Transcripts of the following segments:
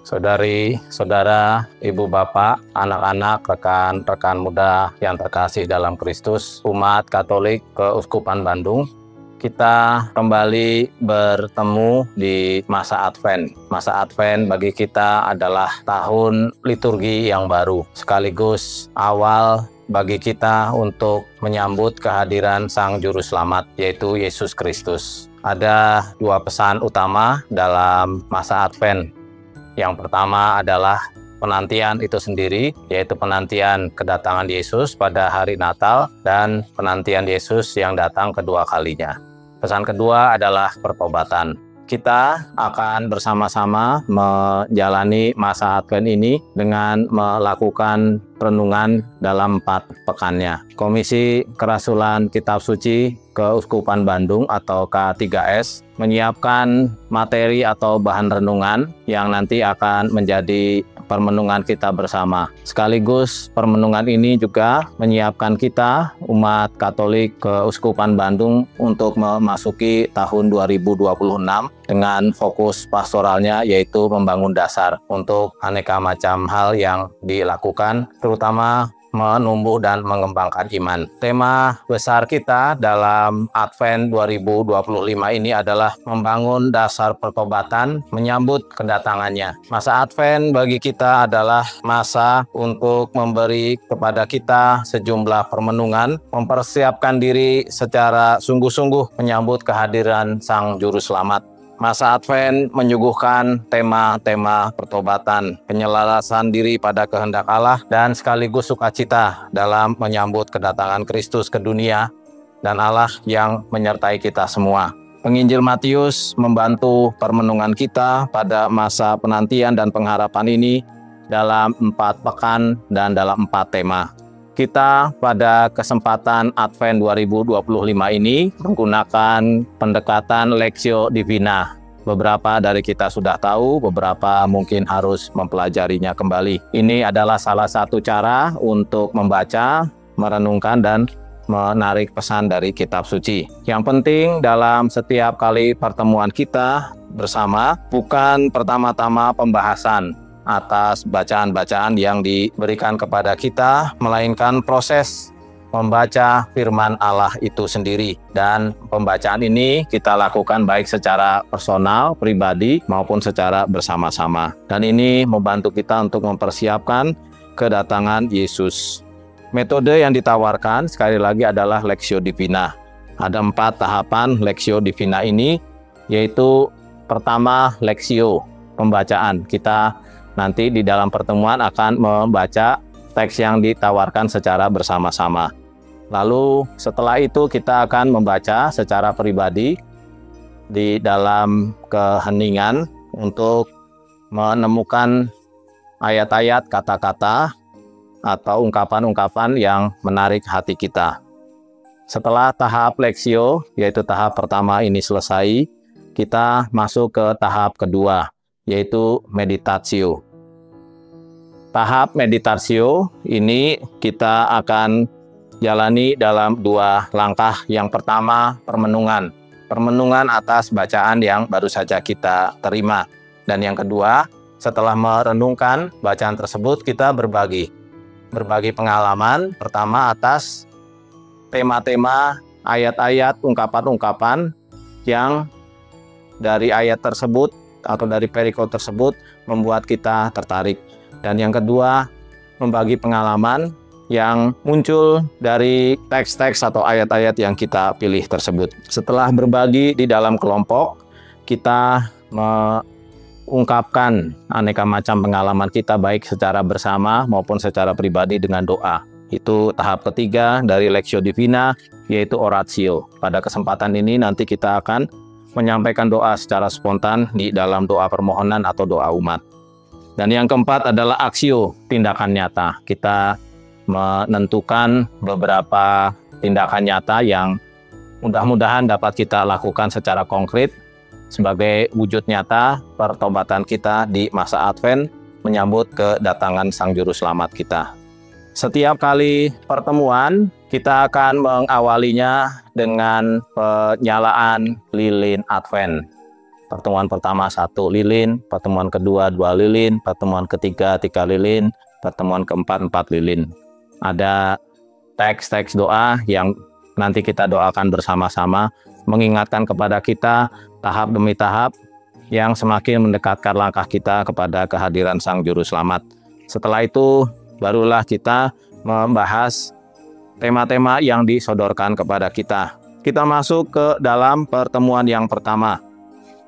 Saudari, saudara, ibu bapak, anak-anak, rekan-rekan muda yang terkasih dalam Kristus, umat Katolik Keuskupan Bandung, kita kembali bertemu di masa Advent. Masa Advent bagi kita adalah tahun liturgi yang baru, sekaligus awal bagi kita untuk menyambut kehadiran Sang Juru Selamat, yaitu Yesus Kristus. Ada dua pesan utama dalam masa Advent. Yang pertama adalah penantian itu sendiri, yaitu penantian kedatangan Yesus pada hari Natal dan penantian Yesus yang datang kedua kalinya. Pesan kedua adalah pertobatan. Kita akan bersama-sama menjalani masa Advent ini dengan melakukan renungan dalam 4 pekannya. Komisi Kerasulan Kitab Suci Keuskupan Bandung atau K3S menyiapkan materi atau bahan renungan yang nanti akan menjadi permenungan kita bersama. Sekaligus permenungan ini juga menyiapkan kita, umat Katolik Keuskupan Bandung, untuk memasuki tahun 2026 dengan fokus pastoralnya yaitu membangun dasar untuk aneka macam hal yang dilakukan, terutama menumbuh dan mengembangkan iman. Tema besar kita dalam Advent 2025 ini adalah membangun dasar pertobatan menyambut kedatangannya. Masa Advent bagi kita adalah masa untuk memberi kepada kita sejumlah permenungan, mempersiapkan diri secara sungguh-sungguh menyambut kehadiran Sang Juru Selamat. Masa Advent menyuguhkan tema-tema pertobatan, penyelarasan diri pada kehendak Allah, dan sekaligus sukacita dalam menyambut kedatangan Kristus ke dunia dan Allah yang menyertai kita semua. Penginjil Matius membantu permenungan kita pada masa penantian dan pengharapan ini dalam 4 pekan dan dalam 4 tema. Kita pada kesempatan Advent 2025 ini menggunakan pendekatan Lectio Divina. Beberapa dari kita sudah tahu, beberapa mungkin harus mempelajarinya kembali. Ini adalah salah satu cara untuk membaca, merenungkan, dan menarik pesan dari kitab suci. Yang penting dalam setiap kali pertemuan kita bersama, bukan pertama-tama pembahasan atas bacaan-bacaan yang diberikan kepada kita, melainkan proses membaca firman Allah itu sendiri. Dan pembacaan ini kita lakukan baik secara personal, pribadi, maupun secara bersama-sama. Dan ini membantu kita untuk mempersiapkan kedatangan Yesus. Metode yang ditawarkan sekali lagi adalah Lectio Divina. Ada 4 tahapan Lectio Divina ini, yaitu pertama Lectio, pembacaan. Kita nanti di dalam pertemuan akan membaca teks yang ditawarkan secara bersama-sama. Lalu setelah itu kita akan membaca secara pribadi di dalam keheningan untuk menemukan ayat-ayat, kata-kata, atau ungkapan-ungkapan yang menarik hati kita. Setelah tahap Lectio, yaitu tahap pertama ini selesai, kita masuk ke tahap kedua, yaitu meditatio. Tahap meditatio ini kita akan jalani dalam 2 langkah. Yang pertama, permenungan. Permenungan atas bacaan yang baru saja kita terima. Dan yang kedua, setelah merenungkan bacaan tersebut, kita berbagi pengalaman. Pertama atas tema-tema, ayat-ayat, ungkapan-ungkapan yang dari ayat tersebut atau dari perikop tersebut membuat kita tertarik. Dan yang kedua, membagi pengalaman yang muncul dari teks-teks atau ayat-ayat yang kita pilih tersebut. Setelah berbagi di dalam kelompok, kita mengungkapkan aneka macam pengalaman kita baik secara bersama maupun secara pribadi dengan doa. Itu tahap ketiga dari Lectio Divina, yaitu oratio. Pada kesempatan ini nanti kita akan menyampaikan doa secara spontan di dalam doa permohonan atau doa umat. Dan yang keempat adalah aksio, tindakan nyata. Kita menentukan beberapa tindakan nyata yang mudah-mudahan dapat kita lakukan secara konkret sebagai wujud nyata pertobatan kita di masa Advent menyambut kedatangan Sang Juru Selamat kita. Setiap kali pertemuan, kita akan mengawalinya dengan penyalaan lilin Advent. Pertemuan pertama 1 lilin, pertemuan kedua 2 lilin, pertemuan ketiga 3 lilin, pertemuan keempat 4 lilin. Ada teks-teks doa yang nanti kita doakan bersama-sama, mengingatkan kepada kita tahap demi tahap yang semakin mendekatkan langkah kita kepada kehadiran Sang Juru Selamat. Setelah itu barulah kita membahas tema-tema yang disodorkan kepada kita. Kita masuk ke dalam pertemuan yang pertama.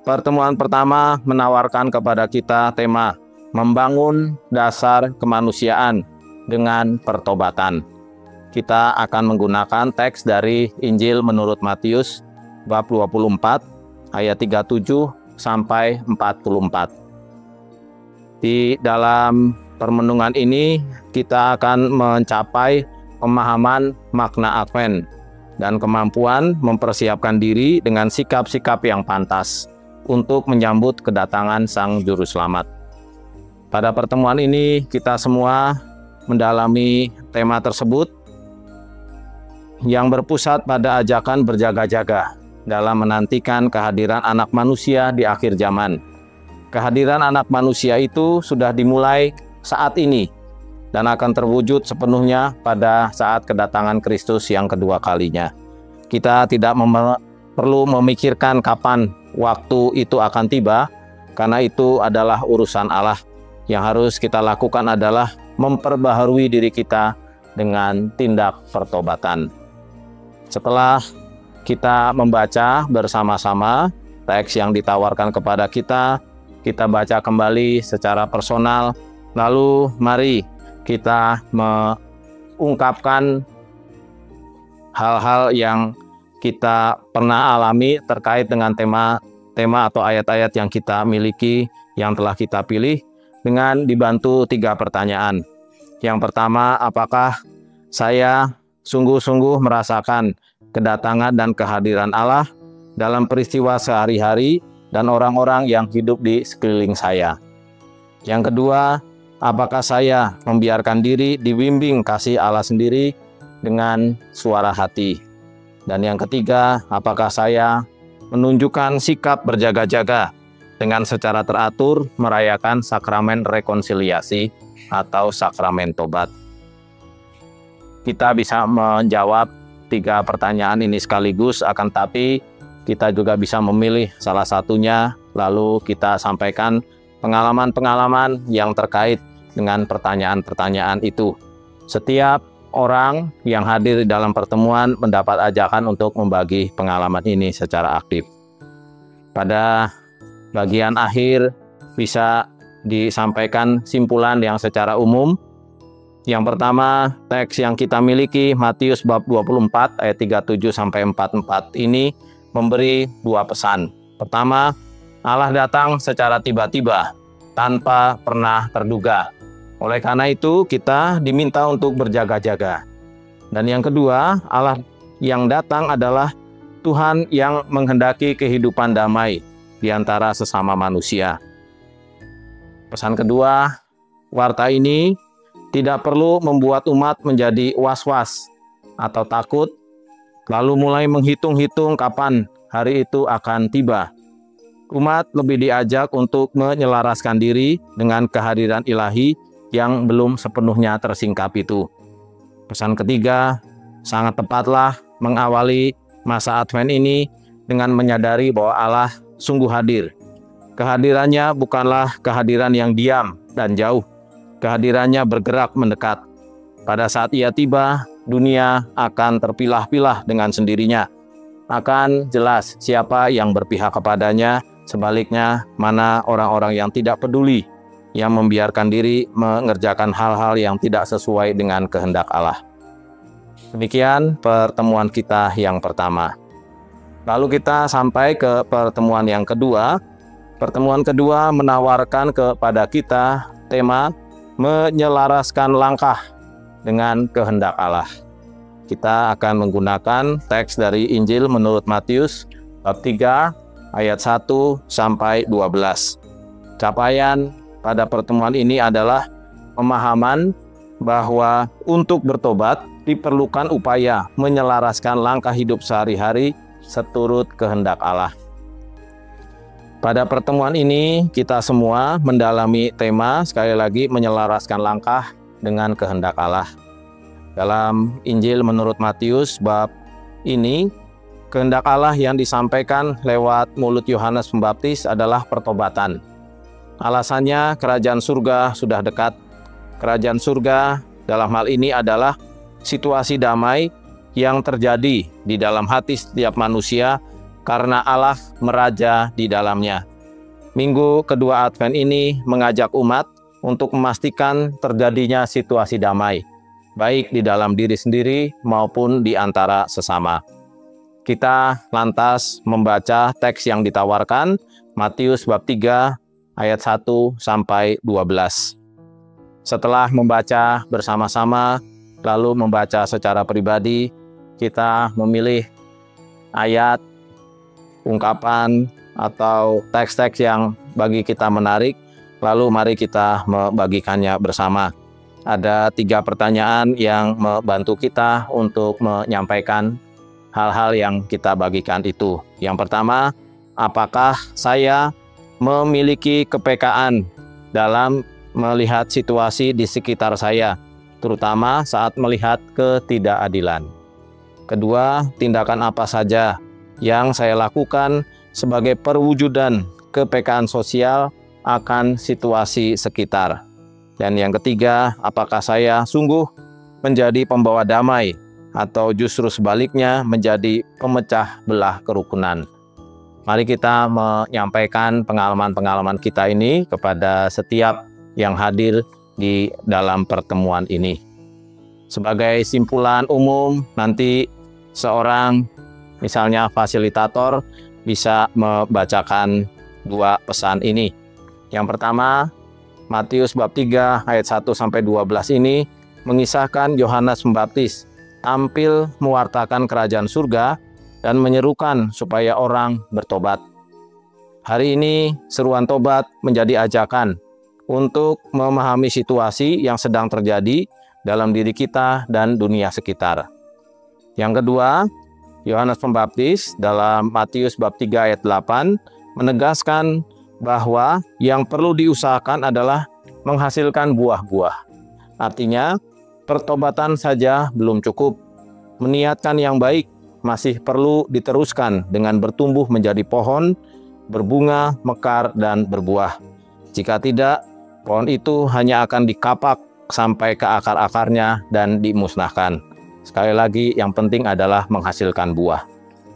Pertemuan pertama menawarkan kepada kita tema membangun dasar kemanusiaan dengan pertobatan. Kita akan menggunakan teks dari Injil menurut Matius bab 24 ayat 37 sampai 44. Di dalam permenungan ini kita akan mencapai pemahaman makna Advent dan kemampuan mempersiapkan diri dengan sikap-sikap yang pantas untuk menyambut kedatangan Sang Juru Selamat. Pada pertemuan ini kita semua mendalami tema tersebut yang berpusat pada ajakan berjaga-jaga dalam menantikan kehadiran anak manusia di akhir zaman. Kehadiran anak manusia itu sudah dimulai saat ini dan akan terwujud sepenuhnya pada saat kedatangan Kristus yang kedua kalinya. Kita tidak perlu memikirkan kapan waktu itu akan tiba, karena itu adalah urusan Allah. Yang harus kita lakukan adalah memperbaharui diri kita dengan tindak pertobatan. Setelah kita membaca bersama-sama teks yang ditawarkan kepada kita, kita baca kembali secara personal, lalu mari kita mengungkapkan hal-hal yang kita pernah alami terkait dengan tema atau ayat-ayat yang kita miliki, yang telah kita pilih, dengan dibantu 3 pertanyaan. Yang pertama, apakah saya sungguh-sungguh merasakan kedatangan dan kehadiran Allah dalam peristiwa sehari-hari dan orang-orang yang hidup di sekeliling saya? Yang kedua, apakah saya membiarkan diri dibimbing kasih Allah sendiri dengan suara hati? Dan yang ketiga, apakah saya menunjukkan sikap berjaga-jaga dengan secara teratur merayakan sakramen rekonsiliasi atau sakramen tobat? Kita bisa menjawab 3 pertanyaan ini sekaligus, akan tapi kita juga bisa memilih salah satunya, lalu kita sampaikan pengalaman-pengalaman yang terkait dengan pertanyaan-pertanyaan itu. Setiap orang yang hadir di dalam pertemuan mendapat ajakan untuk membagi pengalaman ini secara aktif. Pada bagian akhir bisa disampaikan simpulan yang secara umum. Yang pertama, teks yang kita miliki Matius bab 24 ayat 37 sampai 44 ini memberi 2 pesan. Pertama, Allah datang secara tiba-tiba tanpa pernah terduga. Oleh karena itu, kita diminta untuk berjaga-jaga. Dan yang kedua, Allah yang datang adalah Tuhan yang menghendaki kehidupan damai di antara sesama manusia. Pesan kedua, warta ini tidak perlu membuat umat menjadi was-was atau takut, lalu mulai menghitung-hitung kapan hari itu akan tiba. Umat lebih diajak untuk menyelaraskan diri dengan kehadiran ilahi yang belum sepenuhnya tersingkap itu. Pesan ketiga, sangat tepatlah mengawali masa Advent ini dengan menyadari bahwa Allah sungguh hadir. Kehadirannya bukanlah kehadiran yang diam dan jauh. Kehadirannya bergerak mendekat. Pada saat Ia tiba, dunia akan terpilah-pilah dengan sendirinya. Akan jelas siapa yang berpihak kepadanya, sebaliknya mana orang-orang yang tidak peduli, yang membiarkan diri mengerjakan hal-hal yang tidak sesuai dengan kehendak Allah. Demikian pertemuan kita yang pertama. Lalu kita sampai ke pertemuan yang kedua. Pertemuan kedua menawarkan kepada kita tema menyelaraskan langkah dengan kehendak Allah. Kita akan menggunakan teks dari Injil menurut Matius bab 3 ayat 1 sampai 12. Capaian pada pertemuan ini adalah pemahaman bahwa untuk bertobat diperlukan upaya menyelaraskan langkah hidup sehari-hari seturut kehendak Allah. Pada pertemuan ini kita semua mendalami tema sekali lagi menyelaraskan langkah dengan kehendak Allah. Dalam Injil menurut Matius bab ini, kehendak Allah yang disampaikan lewat mulut Yohanes Pembaptis adalah pertobatan. Alasannya kerajaan surga sudah dekat. Kerajaan surga dalam hal ini adalah situasi damai yang terjadi di dalam hati setiap manusia karena Allah meraja di dalamnya. Minggu kedua Advent ini mengajak umat untuk memastikan terjadinya situasi damai, baik di dalam diri sendiri maupun di antara sesama. Kita lantas membaca teks yang ditawarkan, Matius bab 3 ayat 1 sampai 12. Setelah membaca bersama-sama, lalu membaca secara pribadi, kita memilih ayat, ungkapan, atau teks-teks yang bagi kita menarik, lalu mari kita membagikannya bersama. Ada 3 pertanyaan yang membantu kita untuk menyampaikan hal-hal yang kita bagikan itu. Yang pertama, apakah saya memiliki kepekaan dalam melihat situasi di sekitar saya, terutama saat melihat ketidakadilan? Kedua, tindakan apa saja yang saya lakukan sebagai perwujudan kepekaan sosial akan situasi sekitar? Dan yang ketiga, apakah saya sungguh menjadi pembawa damai atau justru sebaliknya menjadi pemecah belah kerukunan? Mari kita menyampaikan pengalaman-pengalaman kita ini kepada setiap yang hadir di dalam pertemuan ini. Sebagai simpulan umum, nanti seorang misalnya fasilitator bisa membacakan 2 pesan ini. Yang pertama, Matius bab 3 ayat 1 sampai 12 ini mengisahkan Yohanes Pembaptis tampil mewartakan kerajaan surga dan menyerukan supaya orang bertobat. Hari ini seruan tobat menjadi ajakan untuk memahami situasi yang sedang terjadi dalam diri kita dan dunia sekitar. Yang kedua, Yohanes Pembaptis dalam Matius bab 3 ayat 8 menegaskan bahwa yang perlu diusahakan adalah menghasilkan buah-buah. Artinya, pertobatan saja belum cukup. Meniatkan yang baik masih perlu diteruskan dengan bertumbuh menjadi pohon, berbunga, mekar, dan berbuah. Jika tidak, pohon itu hanya akan dikapak sampai ke akar-akarnya dan dimusnahkan. Sekali lagi, yang penting adalah menghasilkan buah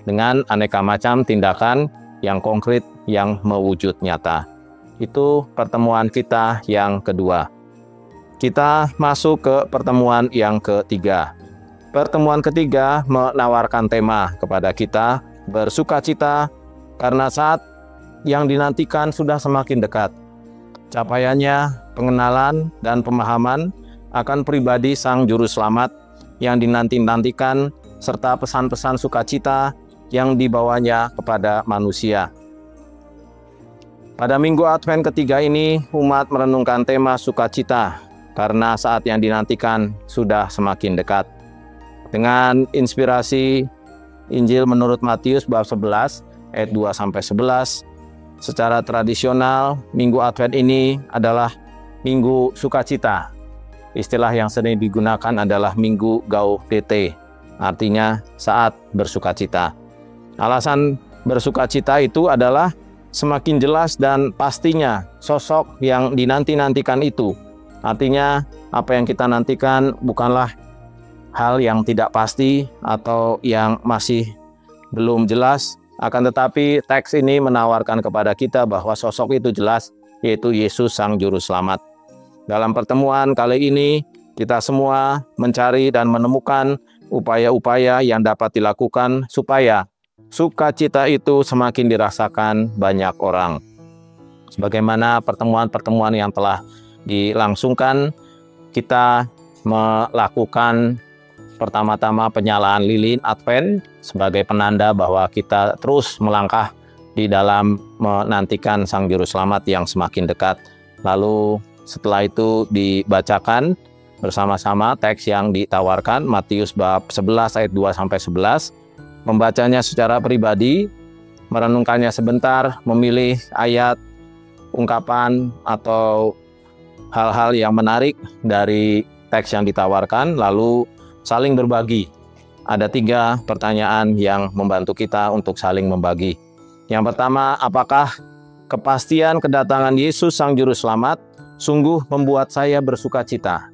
dengan aneka macam tindakan yang konkret yang mewujud nyata. Itu pertemuan kita yang kedua. Kita masuk ke pertemuan yang ketiga. Pertemuan ketiga menawarkan tema kepada kita bersukacita karena saat yang dinantikan sudah semakin dekat. Capaiannya pengenalan dan pemahaman akan pribadi Sang Juru Selamat yang dinanti-nantikan, serta pesan-pesan sukacita yang dibawanya kepada manusia. Pada minggu Advent ketiga ini, umat merenungkan tema sukacita, karena saat yang dinantikan sudah semakin dekat. Dengan inspirasi Injil menurut Matius bab 11, ayat 2-11, secara tradisional, minggu Advent ini adalah minggu sukacita. Istilah yang sering digunakan adalah Minggu Gaudete, artinya saat bersukacita. Alasan bersukacita itu adalah semakin jelas dan pastinya sosok yang dinanti-nantikan itu. Artinya apa yang kita nantikan bukanlah hal yang tidak pasti atau yang masih belum jelas, akan tetapi teks ini menawarkan kepada kita bahwa sosok itu jelas, yaitu Yesus Sang Juru Selamat. Dalam pertemuan kali ini, kita semua mencari dan menemukan upaya-upaya yang dapat dilakukan supaya sukacita itu semakin dirasakan banyak orang. Sebagaimana pertemuan-pertemuan yang telah dilangsungkan, kita melakukan pertama-tama penyalaan lilin Advent sebagai penanda bahwa kita terus melangkah di dalam menantikan Sang Juru Selamat yang semakin dekat. Lalu setelah itu dibacakan bersama-sama teks yang ditawarkan, Matius bab 11 ayat 2-11. Membacanya secara pribadi, merenungkannya sebentar, memilih ayat, ungkapan, atau hal-hal yang menarik dari teks yang ditawarkan, lalu saling berbagi. Ada 3 pertanyaan yang membantu kita untuk saling membagi. Yang pertama, apakah kepastian kedatangan Yesus Sang Juru Selamat sungguh membuat saya bersuka cita?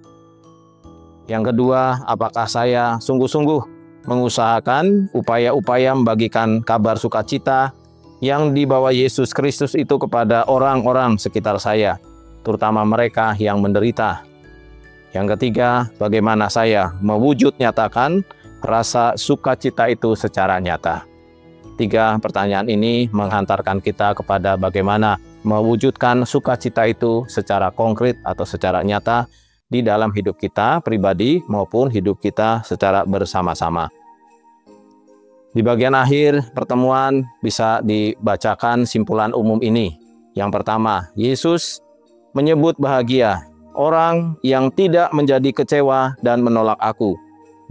Yang kedua, apakah saya sungguh-sungguh mengusahakan upaya-upaya membagikan kabar sukacita yang dibawa Yesus Kristus itu kepada orang-orang sekitar saya, terutama mereka yang menderita? Yang ketiga, bagaimana saya mewujud nyatakan rasa sukacita itu secara nyata? 3 pertanyaan ini menghantarkan kita kepada bagaimana mewujudkan sukacita itu secara konkret atau secara nyata di dalam hidup kita pribadi maupun hidup kita secara bersama-sama. Di bagian akhir pertemuan bisa dibacakan simpulan umum ini. Yang pertama, Yesus menyebut bahagia orang yang tidak menjadi kecewa dan menolak aku.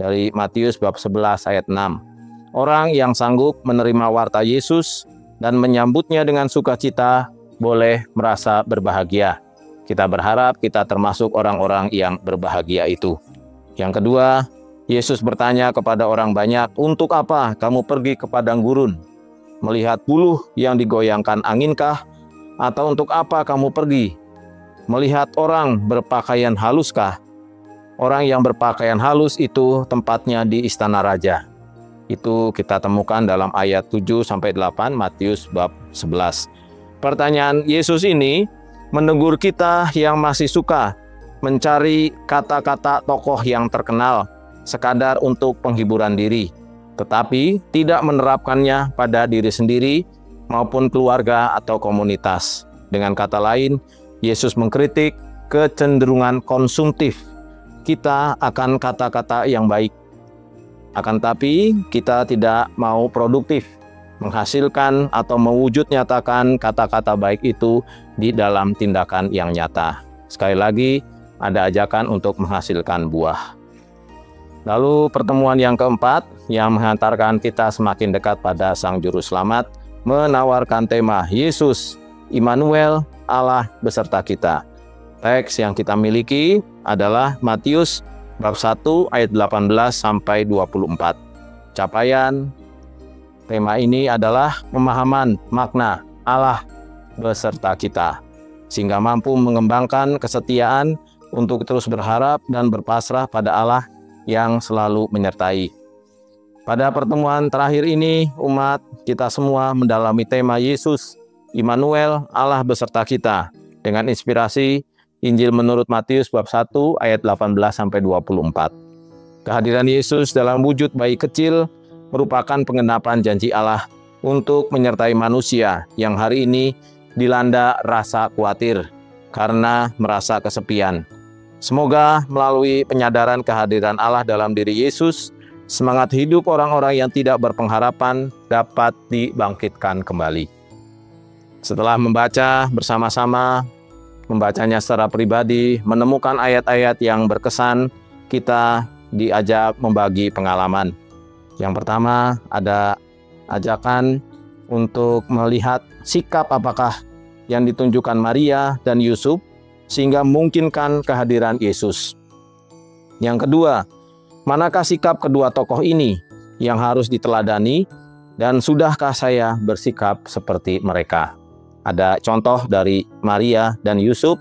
Dari Matius bab 11 ayat 6. Orang yang sanggup menerima warta Yesus dan menyambutnya dengan sukacita boleh merasa berbahagia. Kita berharap kita termasuk orang-orang yang berbahagia itu. Yang kedua, Yesus bertanya kepada orang banyak, "Untuk apa kamu pergi ke padang gurun? Melihat buluh yang digoyangkan anginkah? Atau untuk apa kamu pergi? Melihat orang berpakaian haluskah?" Orang yang berpakaian halus itu tempatnya di istana raja. Itu kita temukan dalam ayat 7-8 Matius bab 11. Pertanyaan Yesus ini menegur kita yang masih suka mencari kata-kata tokoh yang terkenal sekadar untuk penghiburan diri, tetapi tidak menerapkannya pada diri sendiri maupun keluarga atau komunitas. Dengan kata lain, Yesus mengkritik kecenderungan konsumtif kita akan kata-kata yang baik. Akan tetapi kita tidak mau produktif, menghasilkan atau mewujud nyatakan kata-kata baik itu di dalam tindakan yang nyata. Sekali lagi, ada ajakan untuk menghasilkan buah. Lalu pertemuan yang keempat yang menghantarkan kita semakin dekat pada Sang Juru Selamat menawarkan tema Yesus, Immanuel, Allah beserta kita. Teks yang kita miliki adalah Matius bab 1 ayat 18-24. Capaian tema ini adalah pemahaman makna Allah beserta kita, sehingga mampu mengembangkan kesetiaan untuk terus berharap dan berpasrah pada Allah yang selalu menyertai. Pada pertemuan terakhir ini, umat kita semua mendalami tema Yesus, Immanuel, Allah beserta kita, dengan inspirasi Injil menurut Matius bab 1 ayat 18-24. Kehadiran Yesus dalam wujud bayi kecil merupakan penggenapan janji Allah untuk menyertai manusia yang hari ini dilanda rasa khawatir karena merasa kesepian. Semoga melalui penyadaran kehadiran Allah dalam diri Yesus, semangat hidup orang-orang yang tidak berpengharapan dapat dibangkitkan kembali. Setelah membaca bersama-sama, membacanya secara pribadi, menemukan ayat-ayat yang berkesan, kita diajak membagi pengalaman. Yang pertama, ada ajakan untuk melihat sikap apakah yang ditunjukkan Maria dan Yusuf sehingga memungkinkan kehadiran Yesus. Yang kedua, manakah sikap kedua tokoh ini yang harus diteladani dan sudahkah saya bersikap seperti mereka? Ada contoh dari Maria dan Yusuf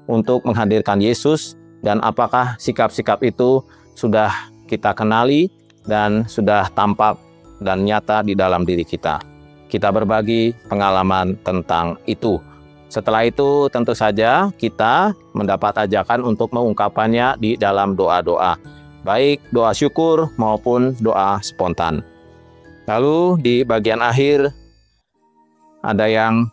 untuk menghadirkan Yesus, dan apakah sikap-sikap itu sudah kita kenali dan sudah tampak dan nyata di dalam diri kita. Kita berbagi pengalaman tentang itu. Setelah itu tentu saja kita mendapat ajakan untuk mengungkapkannya di dalam doa-doa, baik doa syukur maupun doa spontan. Lalu di bagian akhir ada yang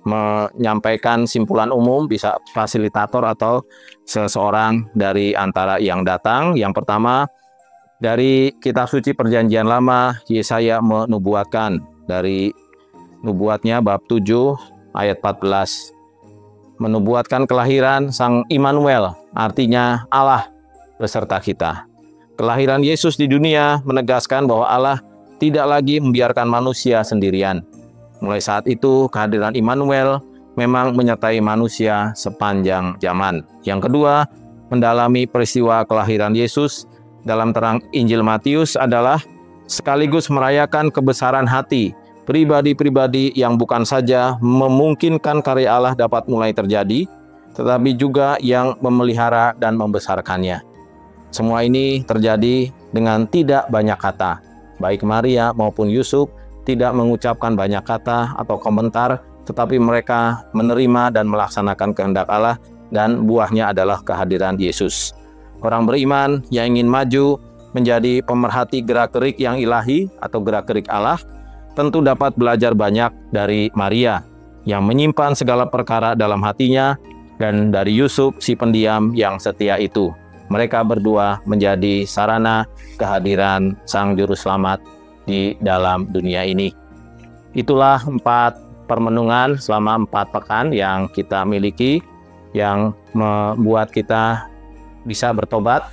menyampaikan simpulan umum, bisa fasilitator atau seseorang dari antara yang datang. Yang pertama, dari kitab suci Perjanjian Lama, Yesaya menubuatkan dari nubuatnya bab 7 ayat 14. Menubuatkan kelahiran Sang Immanuel, artinya Allah beserta kita. Kelahiran Yesus di dunia menegaskan bahwa Allah tidak lagi membiarkan manusia sendirian. Mulai saat itu, kehadiran Immanuel memang menyertai manusia sepanjang zaman. Yang kedua, mendalami peristiwa kelahiran Yesus dalam terang Injil Matius adalah sekaligus merayakan kebesaran hati pribadi-pribadi yang bukan saja memungkinkan karya Allah dapat mulai terjadi, tetapi juga yang memelihara dan membesarkannya. Semua ini terjadi dengan tidak banyak kata. Baik Maria maupun Yusuf tidak mengucapkan banyak kata atau komentar, tetapi mereka menerima dan melaksanakan kehendak Allah, dan buahnya adalah kehadiran Yesus. Orang beriman yang ingin maju menjadi pemerhati gerak-gerik yang ilahi atau gerak-gerik Allah, tentu dapat belajar banyak dari Maria yang menyimpan segala perkara dalam hatinya, dan dari Yusuf si pendiam yang setia itu. Mereka berdua menjadi sarana kehadiran Sang Juru Selamat di dalam dunia ini. Itulah 4 permenungan selama 4 pekan yang kita miliki, yang membuat kita bisa bertobat,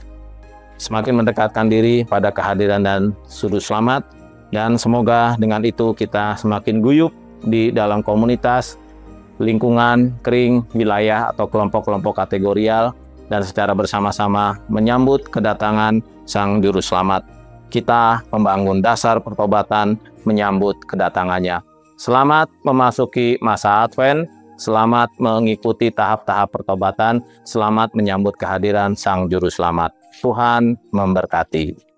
semakin mendekatkan diri pada kehadiran dan Juru Selamat, dan semoga dengan itu kita semakin guyup di dalam komunitas, lingkungan, kering, wilayah, atau kelompok-kelompok kategorial, dan secara bersama-sama menyambut kedatangan Sang Juru Selamat. Kita membangun dasar pertobatan menyambut kedatangannya. Selamat memasuki masa Advent, selamat mengikuti tahap-tahap pertobatan, selamat menyambut kehadiran Sang Juru Selamat. Tuhan memberkati.